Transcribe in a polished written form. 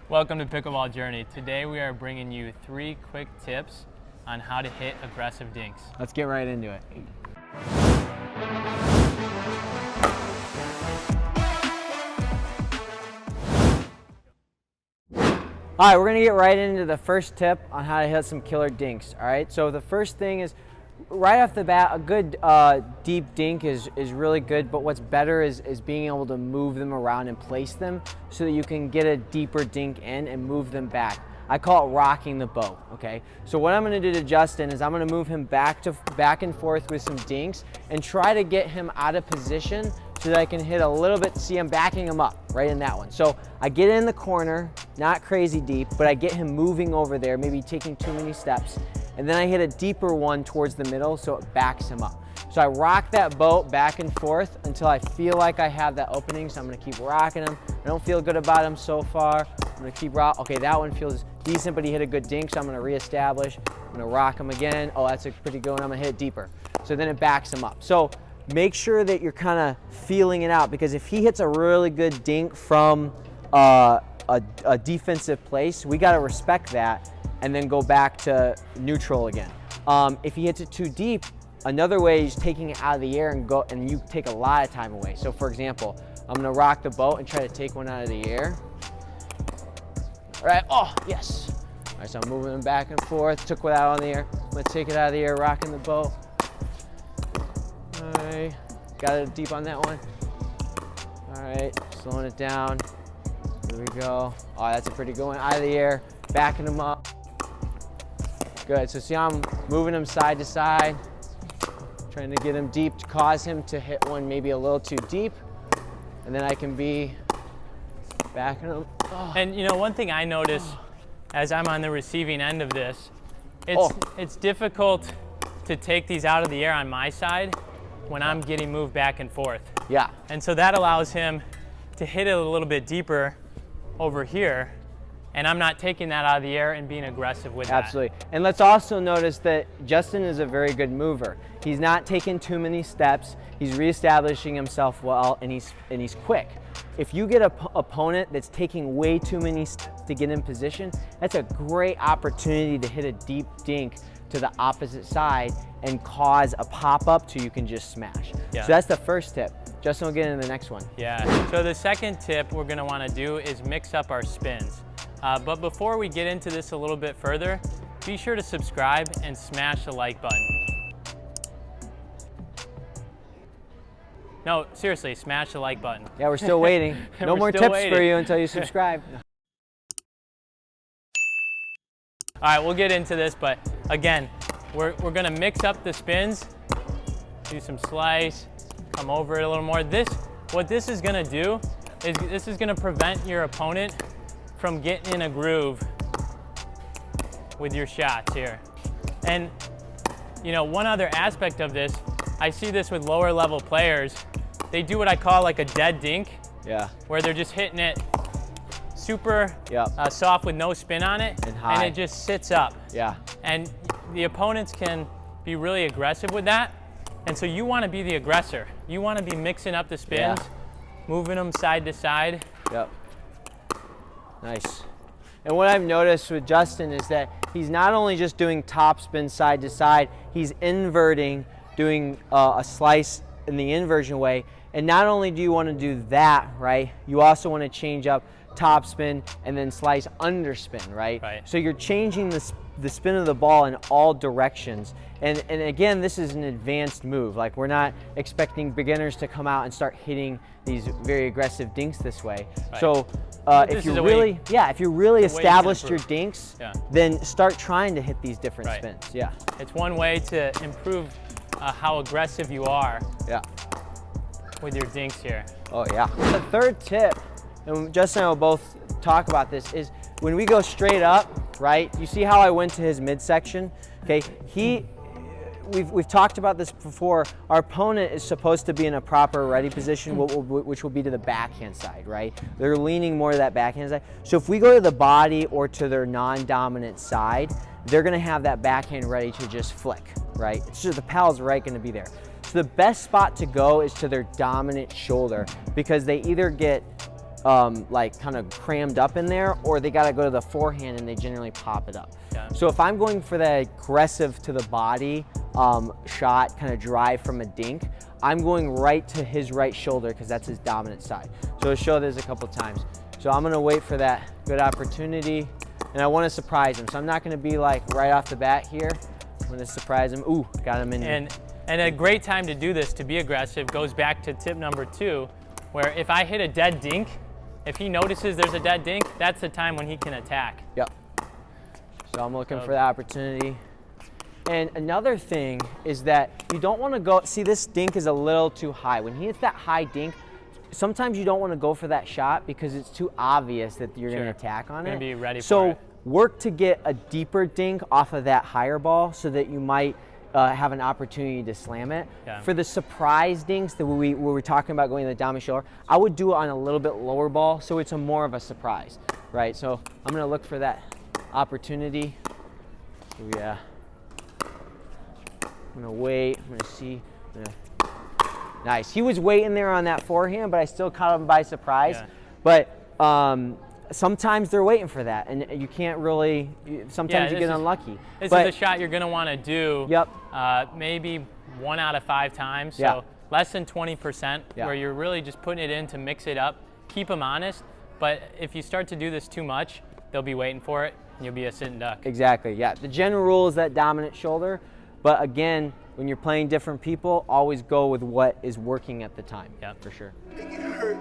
Welcome to Pickleball Journey. Today we are bringing you 3 quick tips on how to hit aggressive dinks. Let's get right into it. All right, we're gonna get right into the first tip on how to hit some killer dinks. All right, so the first thing is, right off the bat, a good deep dink is really good, but what's better is being able to move them around and place them so that you can get a deeper dink in and move them back. I call it rocking the boat, okay? So what I'm gonna do to Justin is I'm gonna move him back and forth with some dinks and try to get him out of position so that I can hit a little bit. See, I'm backing him up right in that one. So I get in the corner, not crazy deep, but I get him moving over there, maybe taking too many steps. And then I hit a deeper one towards the middle so it backs him up. So I rock that boat back and forth until I feel like I have that opening. So I'm gonna keep rocking him. I don't feel good about him so far. I'm gonna keep rock. Okay, that one feels decent, but he hit a good dink, so I'm gonna reestablish. I'm gonna rock him again. Oh, that's a pretty good one. I'm gonna hit it deeper. So then it backs him up. So make sure that you're kind of feeling it out, because if he hits a really good dink from a defensive place, we gotta respect that and then go back to neutral again. If he hits it too deep, another way is taking it out of the air and you take a lot of time away. So for example, I'm gonna rock the boat and try to take one out of the air. All right, oh, yes. All right, so I'm moving them back and forth, took one out on the air. I'm gonna take it out of the air, rocking the boat. All right, got it deep on that one. All right, slowing it down. Here we go. Oh, that's a pretty good one, out of the air, backing them up. Good, so see how I'm moving him side to side, trying to get him deep to cause him to hit one maybe a little too deep, and then I can be backing him. Oh. And you know, one thing I notice as I'm on the receiving end of this, it's difficult to take these out of the air on my side when I'm getting moved back and forth. Yeah. And so that allows him to hit it a little bit deeper over here, and I'm not taking that out of the air and being aggressive with that. Absolutely. And let's also notice that Justin is a very good mover. He's not taking too many steps. He's reestablishing himself well, and he's quick. If you get an opponent that's taking way too many steps to get in position, that's a great opportunity to hit a deep dink to the opposite side and cause a pop-up so you can just smash. Yeah. So that's the first tip. Justin will get into the next one. Yeah, so the second tip we're gonna wanna do is mix up our spins. But before we get into this a little bit further, be sure to subscribe and smash the like button. No, seriously, smash the like button. Yeah, we're still waiting. No more tips for you until you subscribe. All right, we'll get into this, but again, we're gonna mix up the spins, do some slice, come over it a little more. What this is gonna do is this is gonna prevent your opponent from getting in a groove with your shots here. And you know, one other aspect of this, I see this with lower level players, they do what I call like a dead dink. Yeah. Where they're just hitting it super Yep. soft with no spin on it, and high. and it just sits up. Yeah. And the opponents can be really aggressive with that. And so you want to be the aggressor. You want to be mixing up the spins, moving them side to side. Yep. Nice. And what I've noticed with Justin is that he's not only just doing top spin side to side, he's inverting, doing a slice in the inversion way. And not only do you want to do that, right, you also want to change up top spin and then slice under spin, right? So you're changing the spin of the ball in all directions. And again, this is an advanced move. Like, we're not expecting beginners to come out and start hitting these very aggressive dinks this way. Right. So if you really established your dinks, then start trying to hit these different spins. Yeah. It's one way to improve how aggressive you are with your dinks here. Oh yeah. The third tip, and Justin and I will both talk about this, is when we go straight up, right? You see how I went to his midsection? Okay, we've talked about this before. Our opponent is supposed to be in a proper ready position, which will be to the backhand side, right? They're leaning more to that backhand side. So if we go to the body or to their non-dominant side, they're gonna have that backhand ready to just flick, right? It's just the paddle's right gonna be there. So the best spot to go is to their dominant shoulder, because they either get like kind of crammed up in there, or they got to go to the forehand and they generally pop it up. Yeah. So if I'm going for that aggressive to the body shot, kind of drive from a dink, I'm going right to his right shoulder because that's his dominant side. So I'll show this a couple times. So I'm gonna wait for that good opportunity, and I want to surprise him. So I'm not gonna be like right off the bat here. I'm gonna surprise him. Ooh, got him in. And a great time to do this, to be aggressive, goes back to tip number 2, where if I hit a dead dink, if he notices there's a dead dink, that's the time when he can attack. Yep. So I'm looking for the opportunity. And another thing is that you don't want to go, see this dink is a little too high. When he hits that high dink, sometimes you don't want to go for that shot because it's too obvious that you're going to attack on it. Gonna be ready for so it. work to get a deeper dink off of that higher ball so that you might have an opportunity to slam it. Yeah. For the surprise dinks that where we're talking about going to the dominant shoulder, I would do it on a little bit lower ball so it's a more of a surprise, right? So I'm going to look for that opportunity. Yeah. I'm gonna wait, I'm gonna see. Nice, he was waiting there on that forehand, but I still caught him by surprise. Yeah. But sometimes they're waiting for that, and you can't really, sometimes you get unlucky. This is a shot you're gonna wanna do Yep. Maybe 1 out of 5 times, so Yeah. less than 20%, Yeah. where you're really just putting it in to mix it up, keep them honest, but if you start to do this too much, they'll be waiting for it, and you'll be a sitting duck. Exactly, yeah. The general rule is that dominant shoulder, but again, when you're playing different people, always go with what is working at the time. Yeah, for sure. Make it hurt.